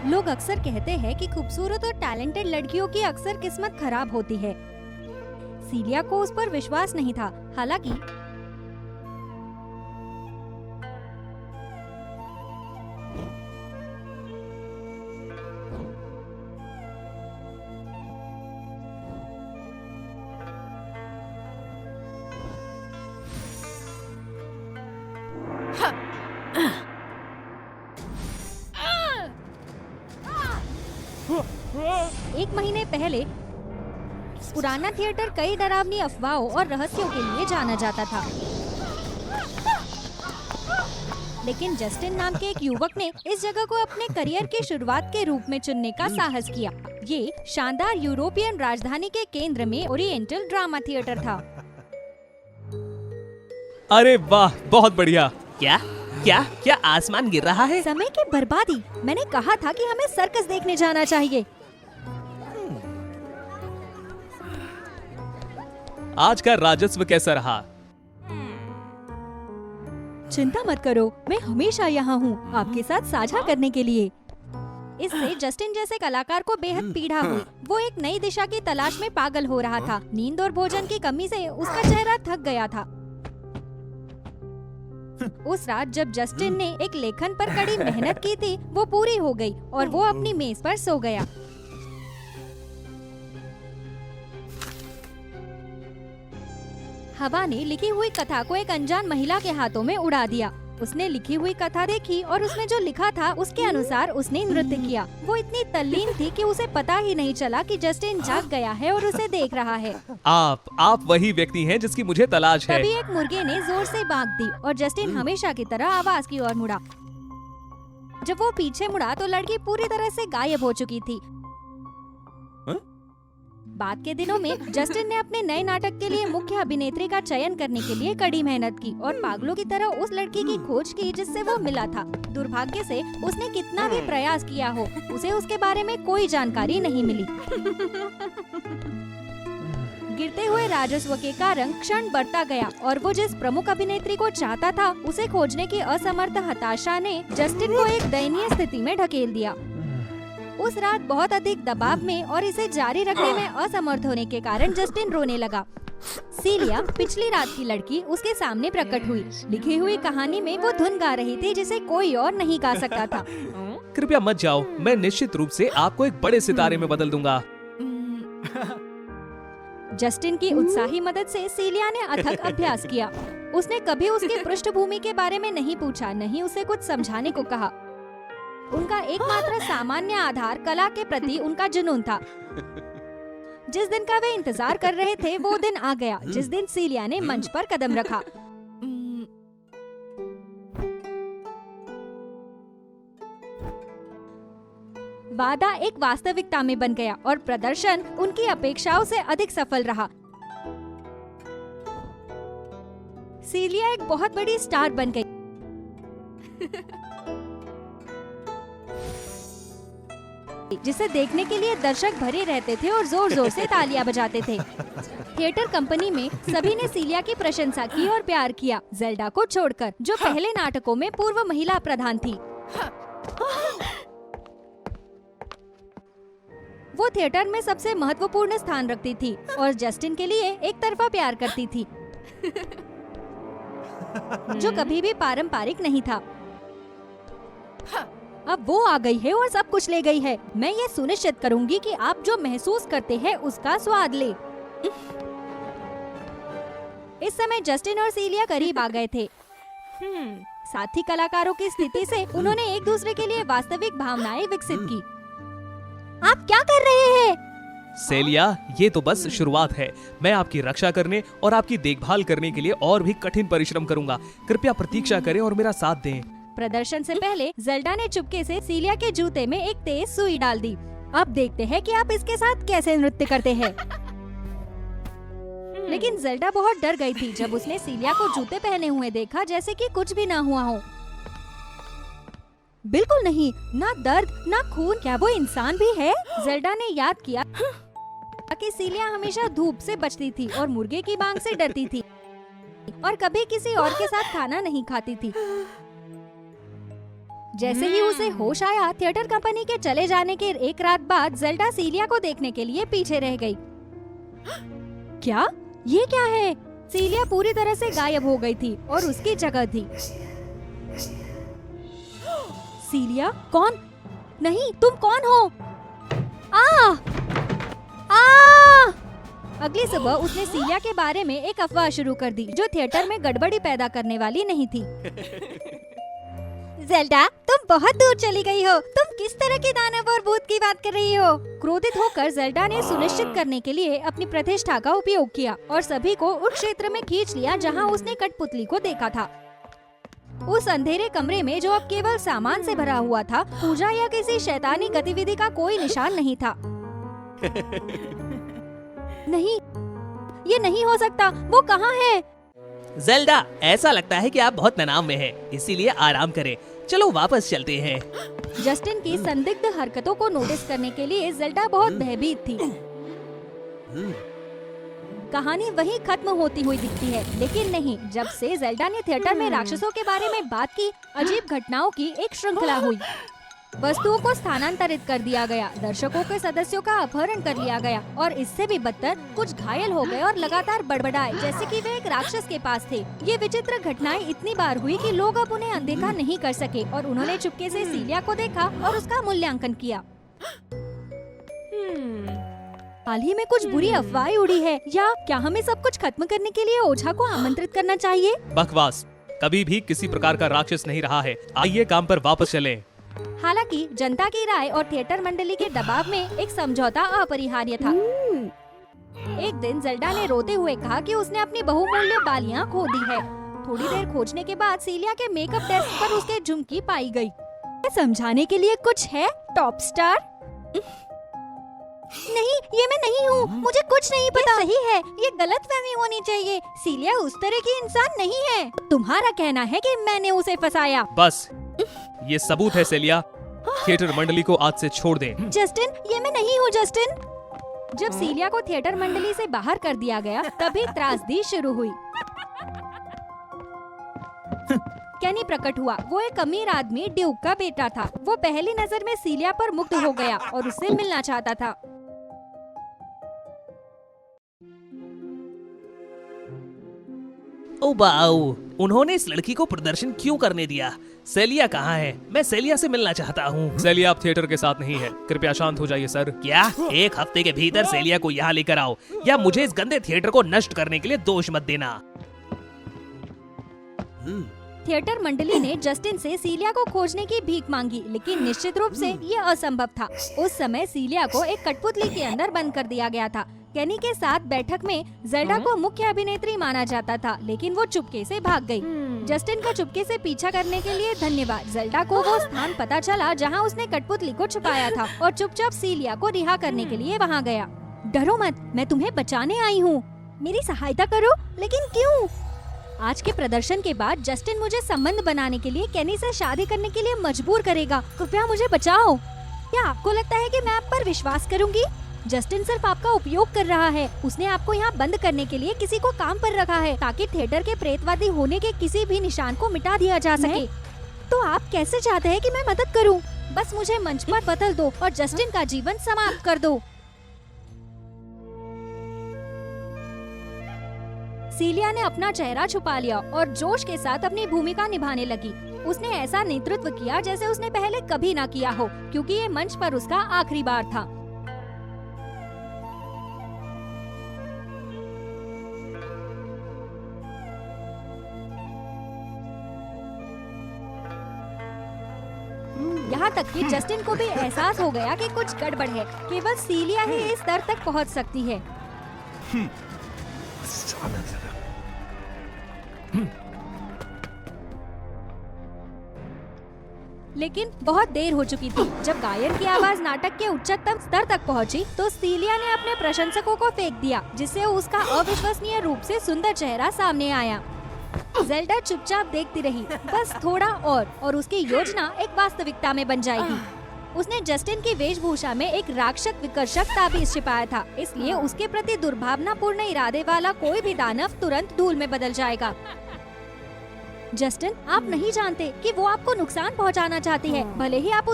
लोग अक्सर कहते हैं कि खूबसूरत और टैलेंटेड लड़कियों की अक्सर किस्मत खराब होती है। सीलिया को उस पर विश्वास नहीं था। हालांकि एक महीने पहले पुराना थिएटर कई डरावनी अफवाहों और रहस्यों के लिए जाना जाता था। लेकिन जस्टिन नाम के एक युवक ने इस जगह को अपने करियर की शुरुआत के रूप में चुनने का साहस किया। ये शानदार यूरोपियन राजधानी के केंद्र में ओरिएंटल ड्रामा थिएटर था। अरे वाह, बहुत बढ़िया। क्या क्या क्या आसमान गिर रहा है? समय की बर्बादी। मैंने कहा था कि हमें सर्कस देखने जाना चाहिए। आज का राजस्व कैसा रहा? चिंता मत करो, मैं हमेशा यहाँ हूँ आपके साथ साझा करने के लिए। इससे जस्टिन जैसे कलाकार को बेहद पीड़ा हुई। वो एक नई दिशा की तलाश में पागल हो रहा था। नींद और भोजन की कमी से उसका चेहरा थक गया था। उस रात जब जस्टिन ने एक लेखन पर कड़ी मेहनत की थी, वो पूरी हो गई और वो अपनी मेज पर सो गया। हवा ने लिखी हुई कथा को एक अनजान महिला के हाथों में उड़ा दिया। उसने लिखी हुई कथा देखी और उसने जो लिखा था उसके अनुसार उसने नृत्य किया। वो इतनी तल्लीन थी कि उसे पता ही नहीं चला कि जस्टिन जाग गया है और उसे देख रहा है। आप वही व्यक्ति हैं जिसकी मुझे तलाश है। तभी एक मुर्गे ने जोर से बांग दी और जस्टिन हमेशा की तरह आवाज की ओर मुड़ा। जब वो पीछे मुड़ा तो लड़की पूरी तरह से गायब हो चुकी थी। बाद के दिनों में जस्टिन ने अपने नए नाटक के लिए मुख्य अभिनेत्री का चयन करने के लिए कड़ी मेहनत की और पागलों की तरह उस लड़की की खोज की जिससे वो मिला था। दुर्भाग्य से उसने कितना भी प्रयास किया हो, उसे उसके बारे में कोई जानकारी नहीं मिली। गिरते हुए राजस्व के कारण क्षण बढ़ता गया और वो जिस प्रमुख अभिनेत्री को चाहता था उसे खोजने की असमर्थ हताशा ने जस्टिन को एक दयनीय स्थिति में ढकेल दिया। उस रात बहुत अधिक दबाव में और इसे जारी रखने में असमर्थ होने के कारण जस्टिन रोने लगा। सीलिया, पिछली रात की लड़की, उसके सामने प्रकट हुई। लिखी हुई कहानी में वो धुन गा रही थी जिसे कोई और नहीं गा सकता था। कृपया मत जाओ, मैं निश्चित रूप से आपको एक बड़े सितारे में बदल दूंगा। जस्टिन की उत्साही मदद से सीलिया ने अथक अभ्यास किया। उसने कभी उसकी पृष्ठभूमि के बारे में नहीं पूछा, नहीं उसे कुछ समझाने को कहा। उनका एकमात्र सामान्य आधार कला के प्रति उनका जुनून था। जिस दिन का वे इंतजार कर रहे थे वो दिन आ गया जिस दिन सीलिया ने मंच पर कदम रखा। वादा एक वास्तविकता में बन गया और प्रदर्शन उनकी अपेक्षाओं से अधिक सफल रहा। सीलिया एक बहुत बड़ी स्टार बन गई। जिसे देखने के लिए दर्शक भरे रहते थे और जोर जोर से तालियां बजाते थे। थिएटर कंपनी में सभी ने सीलिया की प्रशंसा की और प्यार किया, ज़ेल्डा को छोड़कर, जो पहले नाटकों में पूर्व महिला प्रधान थी। वो थिएटर में सबसे महत्वपूर्ण स्थान रखती थी और जस्टिन के लिए एक तरफा प्यार करती थी, जो कभी भी पारंपरिक नहीं था। अब वो आ गई है और सब कुछ ले गई है। मैं ये सुनिश्चित करूंगी कि आप जो महसूस करते हैं उसका स्वाद ले। इस समय जस्टिन और सीलिया करीब आ गए थे। साथी कलाकारों की स्थिति से उन्होंने एक दूसरे के लिए वास्तविक भावनाएं विकसित की। आप क्या कर रहे हैं? सेलिया, ये तो बस शुरुआत है। मैं आपकी रक्षा करने और आपकी देखभाल करने के लिए और भी कठिन परिश्रम करूंगा। कृपया प्रतीक्षा करें और मेरा साथ दें। प्रदर्शन से पहले ज़ेल्डा ने चुपके से सीलिया के जूते में एक तेज सुई डाल दी। अब देखते हैं कि आप इसके साथ कैसे नृत्य करते हैं। लेकिन ज़ेल्डा बहुत डर गई थी जब उसने सीलिया को जूते पहने हुए देखा, जैसे कि कुछ भी ना हुआ हो। बिल्कुल नहीं, ना दर्द ना खून। क्या वो इंसान भी है? ज़ेल्डा ने याद किया कि सीलिया हमेशा धूप से बचती थी और मुर्गे की बांग से डरती थी और कभी किसी और के साथ खाना नहीं खाती थी। जैसे ही उसे होश आया, थिएटर कंपनी के चले जाने के एक रात बाद जेल्डा सीलिया को देखने के लिए पीछे रह गई। क्या? ये क्या है? सीलिया पूरी तरह से गायब हो गई थी और उसकी जगह थी। सीलिया? कौन? नहीं, तुम कौन हो? अगली सुबह उसने सीलिया के बारे में एक अफवाह शुरू कर दी जो थिएटर में गड़बड़ी पैदा करने वाली नहीं थी। जेल्डा, तुम बहुत दूर चली गई हो। तुम किस तरह के दानव और भूत की बात कर रही हो? क्रोधित होकर जेल्डा ने सुनिश्चित करने के लिए अपनी प्रतिष्ठा का उपयोग किया और सभी को उस क्षेत्र में खींच लिया जहां उसने कठपुतली को देखा था। उस अंधेरे कमरे में जो अब केवल सामान से भरा हुआ था, पूजा या किसी शैतानी गतिविधि का कोई निशान नहीं था। नहीं, ये नहीं हो सकता। वो कहाँ है? जेल्डा, ऐसा लगता है कि आप बहुत तनाव में हैं, इसीलिए आराम करें। चलो वापस चलते हैं। जस्टिन की संदिग्ध हरकतों को नोटिस करने के लिए जेल्डा बहुत भयभीत थी। कहानी वहीं खत्म होती हुई दिखती है, लेकिन नहीं। जब से जेल्डा ने थिएटर में राक्षसों के बारे में बात की, अजीब घटनाओं की एक श्रृंखला हुई। वस्तुओं को स्थानांतरित कर दिया गया, दर्शकों के सदस्यों का अपहरण कर लिया गया और इससे भी बदतर कुछ घायल हो गए और लगातार बड़बड़ाए जैसे कि वे एक राक्षस के पास थे। ये विचित्र घटनाएं इतनी बार हुई कि लोग अब उन्हें अनदेखा नहीं कर सके और उन्होंने चुपके से सीलिया को देखा और उसका मूल्यांकन किया। हाल ही में कुछ बुरी अफवाहें उड़ी है, या क्या हमें सब कुछ खत्म करने के लिए ओझा को आमंत्रित करना चाहिए? बकवास, कभी भी किसी प्रकार का राक्षस नहीं रहा है। आइए काम पर वापस चलें। हालांकि जनता की राय और थिएटर मंडली के दबाव में एक समझौता अपरिहार्य था। एक दिन जेल्डा ने रोते हुए कहा कि उसने अपनी बहुमूल्य बालियां खो दी है। थोड़ी देर खोजने के बाद सीलिया के मेकअप डेस्क पर उसके झुमकी पाई गई। समझाने के लिए कुछ है, टॉप स्टार? नहीं, ये मैं नहीं हूँ। मुझे कुछ नहीं पता। सही है, ये गलतफहमी होनी चाहिए। सीलिया उस तरह की इंसान नहीं है। तुम्हारा कहना है कि मैंने उसे फंसाया। बस, ये सबूत है सेलिया। थिएटर मंडली को आज से छोड़ दें। जस्टिन, ये मैं नहीं हूँ जस्टिन। जब सीलिया को थिएटर मंडली से बाहर कर दिया गया, तभी त्रासदी शुरू हुई। कैनी प्रकट हुआ। वो एक अमीर आदमी ड्यूक का बेटा था। वो पहली नजर में सीलिया पर मुग्ध हो गया और उससे मिलना चाहता था। ओ बाऊ, उन्होंने इस लड़की को प्रदर्शन क्यों करने दिया? सेलिया कहाँ है? मैं सेलिया से मिलना चाहता हूँ। सेलिया अब थिएटर के साथ नहीं है। कृपया शांत हो जाइए सर। क्या? एक हफ्ते के भीतर सेलिया को यहाँ लेकर आओ, या मुझे इस गंदे थिएटर को नष्ट करने के लिए दोष मत देना। थिएटर मंडली ने जस्टिन से सीलिया को खोजने की भीख मांगी, लेकिन निश्चित रूप से ये असंभव था। उस समय सीलिया को एक कठपुतली के अंदर बंद कर दिया गया था। कैनी के साथ बैठक में जेल्डा को मुख्य अभिनेत्री माना जाता था, लेकिन वो चुपके से भाग गई। जस्टिन का चुपके से पीछा करने के लिए धन्यवाद। जेल्डा को वो स्थान पता चला जहां उसने कठपुतली को छुपाया था और चुपचाप सीलिया को रिहा करने के लिए वहां गया। डरो मत, मैं तुम्हें बचाने आई हूँ। मेरी सहायता करो। लेकिन क्यों? आज के प्रदर्शन के बाद जस्टिन मुझे संबंध बनाने के लिए कैनी से शादी करने के लिए मजबूर करेगा। कृपया मुझे बचाओ। क्या आपको लगता है कि मैं आप पर विश्वास करूंगी? जस्टिन सिर्फ आपका उपयोग कर रहा है। उसने आपको यहाँ बंद करने के लिए किसी को काम पर रखा है ताकि थिएटर के प्रेतवादी होने के किसी भी निशान को मिटा दिया जा सके। तो आप कैसे चाहते हैं कि मैं मदद करूं? बस मुझे मंच पर बदल दो और जस्टिन का जीवन समाप्त कर दो। सीलिया ने अपना चेहरा छुपा लिया और जोश के साथ अपनी भूमिका निभाने लगी। उसने ऐसा नेतृत्व किया जैसे उसने पहले कभी ना किया हो, क्योंकि ये मंच पर उसका आखिरी बार था। यहाँ तक कि जस्टिन को भी एहसास हो गया कि कुछ गड़बड़ है। केवल सीलिया ही इस स्तर तक पहुँच सकती है। लेकिन बहुत देर हो चुकी थी। जब गायन की आवाज नाटक के उच्चतम स्तर तक पहुंची, तो सीलिया ने अपने प्रशंसकों को फेंक दिया, जिससे उसका अविश्वसनीय रूप से सुंदर चेहरा सामने आया। जेल्डा चुपचाप देखती रही। बस थोड़ा और उसकी योजना एक वास्तविकता में बन जाएगी। उसने जस्टिन की वेशभूषा में एक राक्षस विकर्षक ताबीज छिपाया था, इसलिए उसके प्रति दुर्भावनापूर्ण इरादे वाला कोई भी दानव तुरंत धूल में बदल जाएगा। जस्टिन, आप नहीं जानते कि वो आपको नुकसान पहुंचाना चाहती है, भले ही आप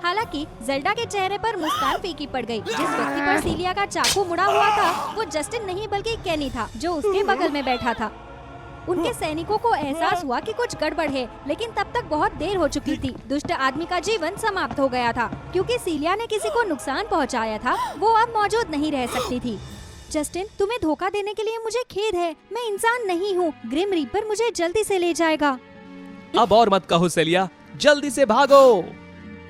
हालांकि जेल्डा के चेहरे पर मुस्कान फीकी पड़ गई। जिस व्यक्ति पर सीलिया का चाकू मुड़ा हुआ था वो जस्टिन नहीं बल्कि केनी था, जो उसके बगल में बैठा था। उनके सैनिकों को एहसास हुआ कि कुछ गड़बड़ है, लेकिन तब तक बहुत देर हो चुकी थी। दुष्ट आदमी का जीवन समाप्त हो गया था, क्योंकि सीलिया ने किसी को नुकसान पहुंचाया था। वो अब मौजूद नहीं रह सकती थी। जस्टिन, तुम्हें धोखा देने के लिए मुझे खेद है। मैं इंसान नहीं हूँ। ग्रिम रीपर मुझे जल्दी से ले जाएगा। अब और मत कहो सेलिया, जल्दी से भागो।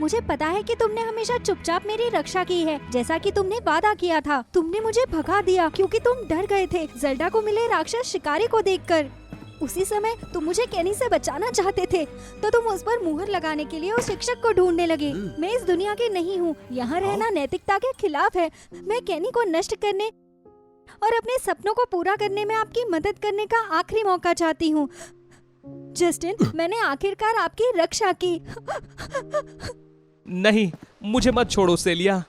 मुझे पता है कि तुमने हमेशा चुपचाप मेरी रक्षा की है, जैसा कि तुमने वादा किया था। तुमने मुझे भगा दिया क्योंकि तुम डर गए थे जेल्डा को मिले राक्षस शिकारी को देखकर। उसी समय तुम मुझे केनी से बचाना चाहते थे, तो तुम उस पर मुहर लगाने के लिए उस शिक्षक को ढूंढने लगे। मैं इस दुनिया की नहीं हूँ। यहाँ रहना नैतिकता के खिलाफ है। मैं केनी को नष्ट करने और अपने सपनों को पूरा करने में आपकी मदद करने का आखिरी मौका चाहती हूँ। जस्टिन, मैंने आखिरकार आपकी रक्षा की। नहीं, मुझे मत छोड़ो सेलिया।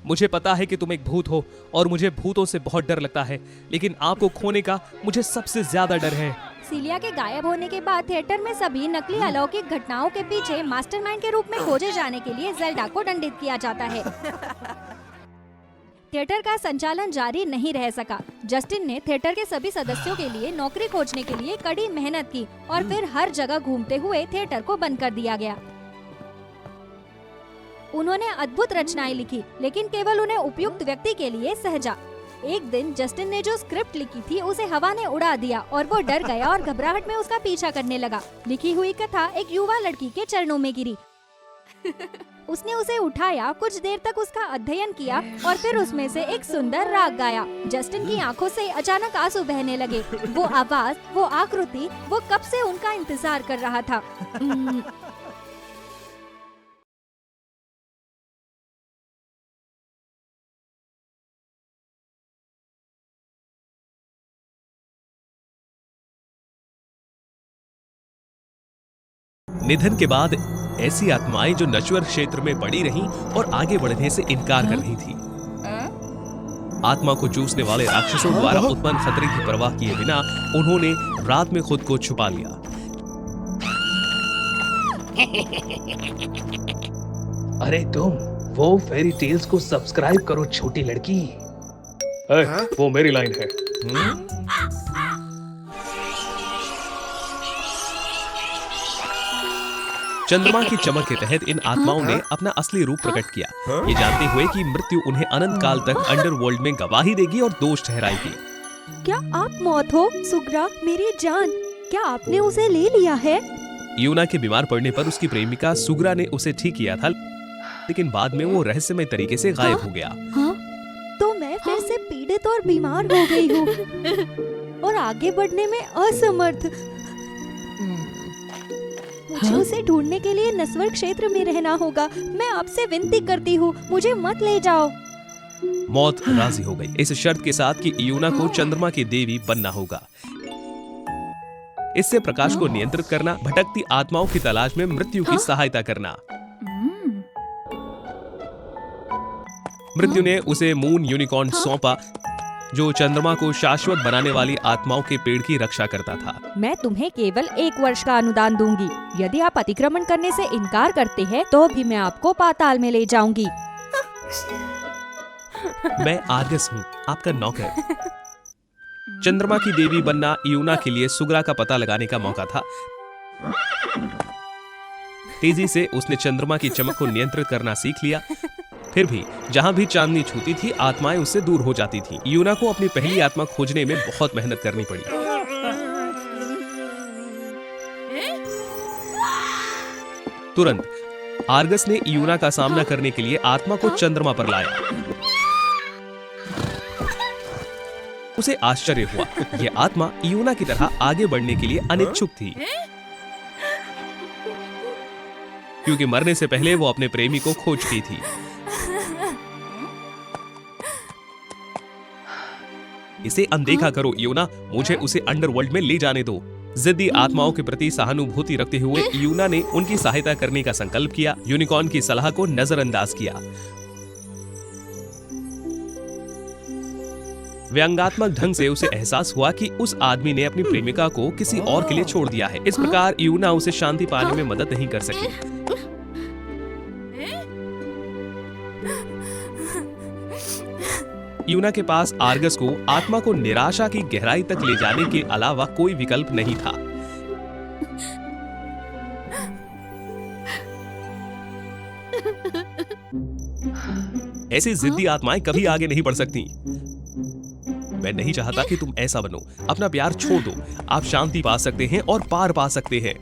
मुझे पता है कि तुम एक भूत हो और मुझे भूतों से बहुत डर लगता है, लेकिन आपको खोने का मुझे सबसे ज्यादा डर है। सीलिया के गायब होने के बाद थिएटर में सभी नकली अलौकिक घटनाओं के पीछे मास्टरमाइंड के रूप में खोजे जाने के लिए जेल्डा को दंडित किया जाता है। थिएटर का संचालन जारी नहीं रह सका। जस्टिन ने थिएटर के सभी सदस्यों के लिए नौकरी खोजने के लिए कड़ी मेहनत की और फिर हर जगह घूमते हुए थिएटर को बंद कर दिया गया। उन्होंने अद्भुत रचनाएं लिखी, लेकिन केवल उन्हें उपयुक्त व्यक्ति के लिए सहेजा। एक दिन जस्टिन ने जो स्क्रिप्ट लिखी थी उसे हवा ने उड़ा दिया और वो डर गया और घबराहट में उसका पीछा करने लगा। लिखी हुई कथा एक युवा लड़की के चरणों में गिरी। उसने उसे उठाया, कुछ देर तक उसका अध्ययन किया और फिर उसमें से एक सुंदर राग गाया। जस्टिन की आंखों से अचानक आंसू बहने लगे। वो आवाज, वो आकृति, वो कब से उनका इंतजार कर रहा था। निधन के बाद ऐसी आत्माएं जो नश्वर क्षेत्र में पड़ी रहीं और आगे बढ़ने से इनकार कर रही थी। आत्मा को चूसने वाले राक्षसों द्वारा उत्पन्न खतरे की परवाह किए बिना उन्होंने रात में खुद को छुपा लिया। अरे तुम वो फेरी टेल्स को सब्सक्राइब करो छोटी लड़की। वो मेरी लाइन है। चंद्रमा की चमक के तहत इन आत्माओं ने अपना असली रूप प्रकट किया, ये जानते हुए कि मृत्यु उन्हें अनंत काल तक अंडरवर्ल्ड में गवाही देगी और दोष ठहराएगी। क्या आप मौत हो? सुग्रा, मेरी जान, क्या आपने उसे ले लिया है? यूना के बीमार पड़ने पर उसकी प्रेमिका सुग्रा ने उसे ठीक किया था, लेकिन बाद में वो रहस्यमय तरीके से गायब हो गया। हाँ? तो मैं फिर से पीड़ित और बीमार हो गई हूँ और आगे बढ़ने में असमर्थ। मुझे उसे ढूंढने के लिए नस्वर क्षेत्र में रहना होगा। मैं आपसे विनती करती हूँ, मुझे मत ले जाओ। मौत राजी हो गई, इस शर्त के साथ कि यूना को चंद्रमा की देवी बनना होगा। इससे प्रकाश को नियंत्रित करना, भटकती आत्माओं की तलाश में मृत्यु की सहायता करना। मृत्यु ने उसे मून यूनिकॉर्न सौंपा, जो चंद्रमा को शाश्वत बनाने वाली आत्माओं के पेड़ की रक्षा करता था। मैं तुम्हें केवल 1 वर्ष का अनुदान दूंगी। यदि आप अतिक्रमण करने से इनकार करते हैं, तो भी मैं आपको पाताल में ले जाऊंगी। मैं आर्गस हूँ, आपका नौकर। चंद्रमा की देवी बनना यूना के लिए सुग्रा का पता लगाने का मौका था। तेजी से उसने चंद्रमा की चमक को नियंत्रित करना सीख लिया। फिर भी जहां भी चांदनी छूती थी, आत्माएं उससे दूर हो जाती थीं। यूना को अपनी पहली आत्मा खोजने में बहुत मेहनत करनी पड़ी। तुरंत आर्गस ने यूना का सामना करने के लिए आत्मा को चंद्रमा पर लाया। उसे आश्चर्य हुआ, यह आत्मा यूना की तरह आगे बढ़ने के लिए अनिच्छुक थी, क्योंकि मरने से पहले वो अपने प्रेमी को खो चुकी थी। इसे अनदेखा करो यूना, मुझे उसे अंडरवर्ल्ड में ले जाने दो। जिद्दी आत्माओं के प्रति सहानुभूति रखते हुए यूना ने उनकी सहायता करने का संकल्प किया, यूनिकॉर्न की सलाह को नजरअंदाज किया। व्यंग्यात्मक ढंग से उसे एहसास हुआ कि उस आदमी ने अपनी प्रेमिका को किसी और के लिए छोड़ दिया है। इस प्रकार यूना उसे शांति पाने में मदद नहीं कर सकी। यूना के पास आर्गस को आत्मा को निराशा की गहराई तक ले जाने के अलावा कोई विकल्प नहीं था। ऐसी जिद्दी आत्माएं कभी आगे नहीं बढ़ सकती। मैं नहीं चाहता कि तुम ऐसा बनो। अपना प्यार छोड़ दो। आप शांति पा सकते हैं और पार पा सकते हैं।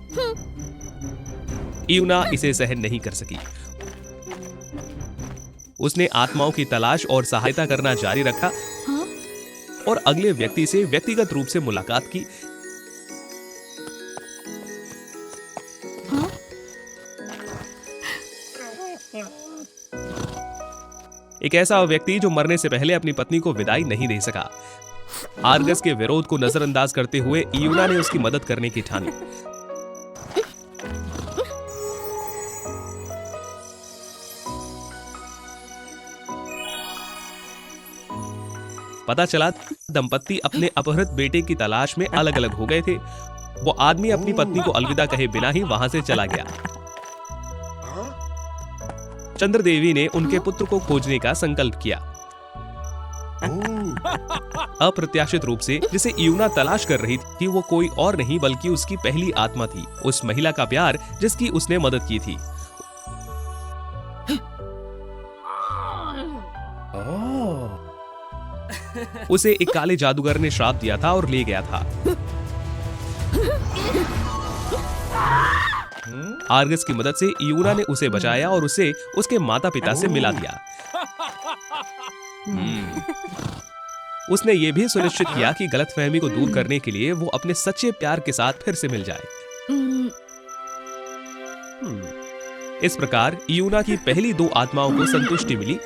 यूना इसे सहन नहीं कर सकी। उसने आत्माओं की तलाश और सहायता करना जारी रखा और अगले व्यक्ति से व्यक्तिगत रूप से मुलाकात की। एक ऐसा व्यक्ति जो मरने से पहले अपनी पत्नी को विदाई नहीं दे सका। आर्गस के विरोध को नजरअंदाज करते हुए यूना ने उसकी मदद करने की ठानी। पता चला दंपत्ति अपने अपहृत बेटे की तलाश में अलग अलग हो गए थे। वो आदमी अपनी पत्नी को अलविदा कहे बिना ही वहां से चला गया। चंद्रदेवी ने उनके पुत्र को खोजने का संकल्प किया। अप्रत्याशित रूप से जिसे यूना तलाश कर रही थी वो कोई और नहीं बल्कि उसकी पहली आत्मा थी, उस महिला का प्यार जिसकी उसने मदद की थी। उसे एक काले जादूगर ने श्राप दिया था और ले गया था। आर्गस की मदद से यूना ने उसे बचाया और उसे उसके माता पिता से मिला दिया। उसने ये भी सुनिश्चित किया कि गलतफहमी को दूर करने के लिए वो अपने सच्चे प्यार के साथ फिर से मिल जाए। इस प्रकार यूना की पहली दो आत्माओं को संतुष्टि मिली।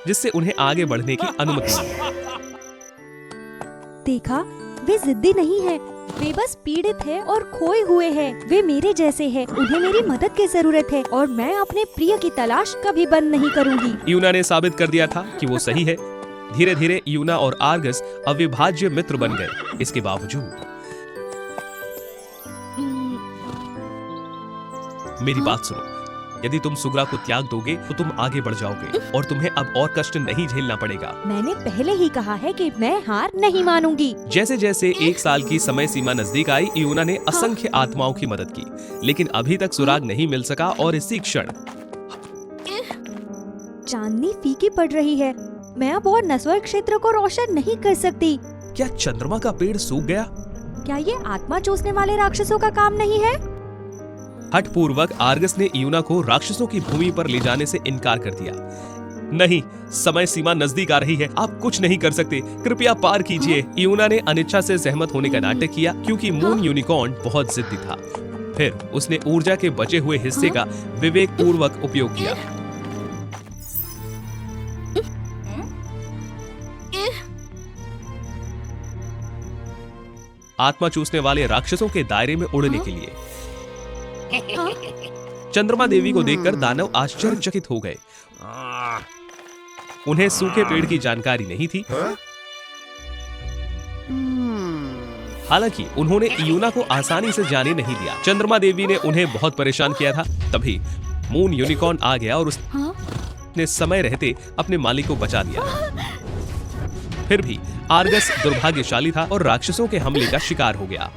जिससे उन्हें आगे बढ़ने की अनुमति मिली। देखा, वे जिद्दी नहीं है, वे बस पीड़ित है और खोए हुए हैं। वे मेरे जैसे हैं, उन्हें मेरी मदद की जरूरत है और मैं अपने प्रिय की तलाश कभी बंद नहीं करूंगी। यूना ने साबित कर दिया था कि वो सही है। धीरे धीरे यूना और आर्गस अविभाज्य मित्र बन गए। इसके बावजूद मेरी बात सुनो, यदि तुम सुग्रा को त्याग दोगे तो तुम आगे बढ़ जाओगे और तुम्हें अब और कष्ट नहीं झेलना पड़ेगा। मैंने पहले ही कहा है कि मैं हार नहीं मानूंगी। जैसे जैसे 1 साल की समय सीमा नजदीक आई, यूना ने असंख्य आत्माओं की मदद की, लेकिन अभी तक सुराग नहीं मिल सका। और इसी क्षण चांदनी फीकी पड़ रही है। मैं अब और नस्वर क्षेत्र को रोशन नहीं कर सकती। क्या चंद्रमा का पेड़ सूख गया? क्या ये आत्मा चूसने वाले राक्षसों का काम नहीं है? हठपूर्वक आर्गस ने यूना को राक्षसों की भूमि पर ले जाने से इनकार कर दिया। नहीं, समय सीमा नजदीक आ रही है, आप कुछ नहीं कर सकते, कृपया पार कीजिए। यूना ने अनिच्छा से सहमत होने का नाटक किया क्योंकि मून यूनिकॉर्न बहुत जिद्दी था। फिर उसने ऊर्जा के बचे हुए हिस्से का विवेक पूर्वक उपयोग किया। आत्मा चूसने वाले राक्षसों के दायरे में उड़ने के लिए। चंद्रमा देवी को देखकर दानव आश्चर्यचकित हो गए। उन्हें सूखे पेड़ की जानकारी नहीं थी। हालांकि उन्होंने यूना को आसानी से जाने नहीं दिया। चंद्रमा देवी ने उन्हें बहुत परेशान किया था। तभी मून यूनिकॉर्न आ गया और उसने समय रहते अपने मालिक को बचा दिया। फिर भी आर्गस दुर्भाग्यशाली था और राक्षसों के हमले का शिकार हो गया।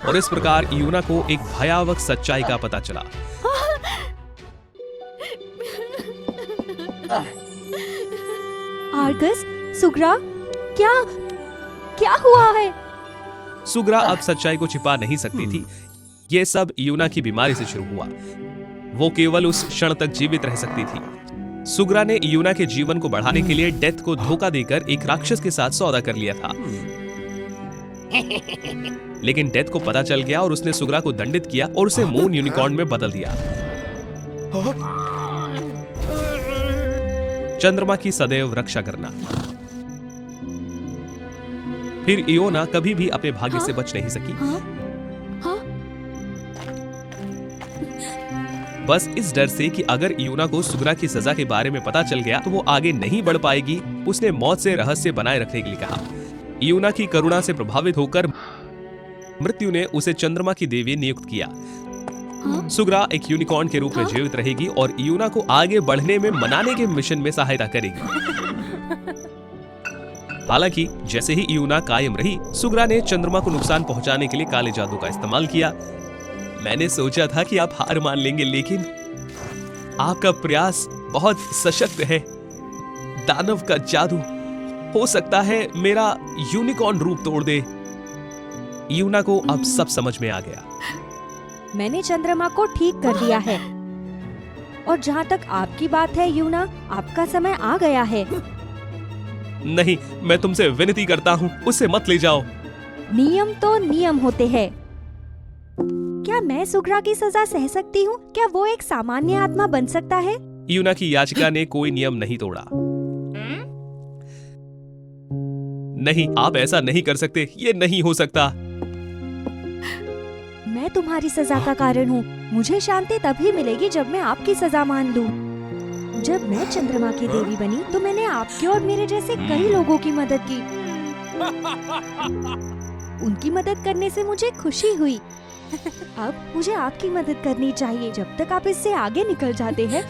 और इस प्रकार यूना को एक भयावह सच्चाई का पता चला। आर्गस, सुग्रा, क्या हुआ है? सुग्रा अब सच्चाई को छिपा नहीं सकती थी। यह सब यूना की बीमारी से शुरू हुआ। वो केवल उस क्षण तक जीवित रह सकती थी। सुग्रा ने यूना के जीवन को बढ़ाने के लिए डेथ को धोखा देकर एक राक्षस के साथ सौदा कर लिया था। लेकिन डेथ को पता चल गया और उसने सुग्रा को दंडित किया और उसे मून यूनिकॉर्न में बदल दिया। चंद्रमा की सदैव रक्षा करना। फिर इयोना कभी भी अपने भाग्य से बच नहीं सकी। बस इस डर से कि अगर इयूना को सुगरा की सजा के बारे में पता चल गया तो वो आगे नहीं बढ़ पाएगी, उसने मौत से रहस्य बनाए रखने के लिए कहा। इयूना की करुणा से प्रभावित होकर मृत्यु ने उसे चंद्रमा की देवी नियुक्त किया। सुगरा एक यूनिकॉर्न के रूप में जीवित रहेगी और इयूना को आगे बढ़ने में मनाने के मिशन में सहायता करेगी। हालांकि जैसे ही इयूना कायम रही, सुगरा ने चंद्रमा को नुकसान पहुंचाने के लिए काले जादू का इस्तेमाल किया। मैंने सोचा था कि आप हार मान लेंगे, लेकिन आपका प्रयास बहुत सशक्त है। दानव का जादू हो सकता है मेरा यूनिकॉर्न रूप तोड़ दे। इयूना को अब सब समझ में आ गया। मैंने चंद्रमा को ठीक कर दिया है, और जहाँ तक आपकी बात है यूना, आपका समय आ गया है। नहीं, मैं तुमसे विनती करता हूँ, उसे मत ले जाओ। नियम तो नियम होते हैं। क्या मैं सुगरा की सजा सह सकती हूँ? क्या वो एक सामान्य आत्मा बन सकता है? इयूना की याचिका ने कोई नियम नहीं तोड़ा। नहीं, आप ऐसा नहीं कर सकते, ये नहीं हो सकता। मैं तुम्हारी सजा का कारण हूँ। मुझे शांति तभी मिलेगी जब मैं आपकी सजा मान लूँ। जब मैं चंद्रमा की देवी बनी तो मैंने आपके और मेरे जैसे कई लोगों की मदद की। उनकी मदद करने से मुझे खुशी हुई। अब मुझे आपकी मदद करनी चाहिए। जब तक आप इससे आगे निकल जाते हैं,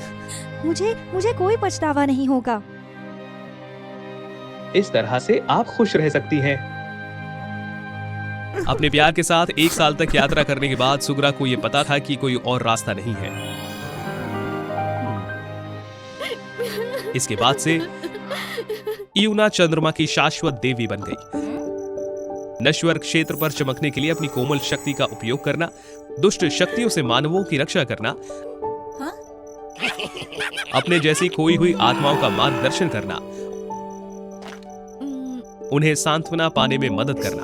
मुझे कोई पछतावा नहीं होगा। इस तरह से आप खुश रह सकती हैं। अपने प्यार के साथ 1 साल तक यात्रा करने के बाद सुगरा को यह पता था कि कोई और रास्ता नहीं है। इसके बाद से इयूना चंद्रमा की शाश्वत देवी बन गई। नश्वर क्षेत्र पर चमकने के लिए अपनी कोमल शक्ति का उपयोग करना, दुष्ट शक्तियों से मानवों की रक्षा करना, अपने जैसी खोई हुई आत्माओं का मार्गदर्शन करना, उन्हें सांत्वना पाने में मदद करना।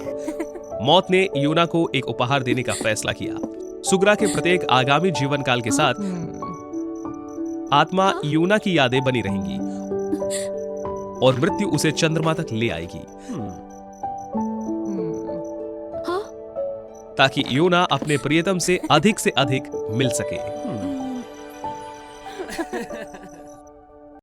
मौत ने इयूना को एक उपहार देने का फैसला किया। सुगरा के प्रत्येक आगामी जीवन काल के साथ आत्मा इयूना की यादें बनी रहेंगी और मृत्यु उसे चंद्रमा तक ले आएगी, ताकि इयूना अपने प्रियतम से अधिक मिल सके।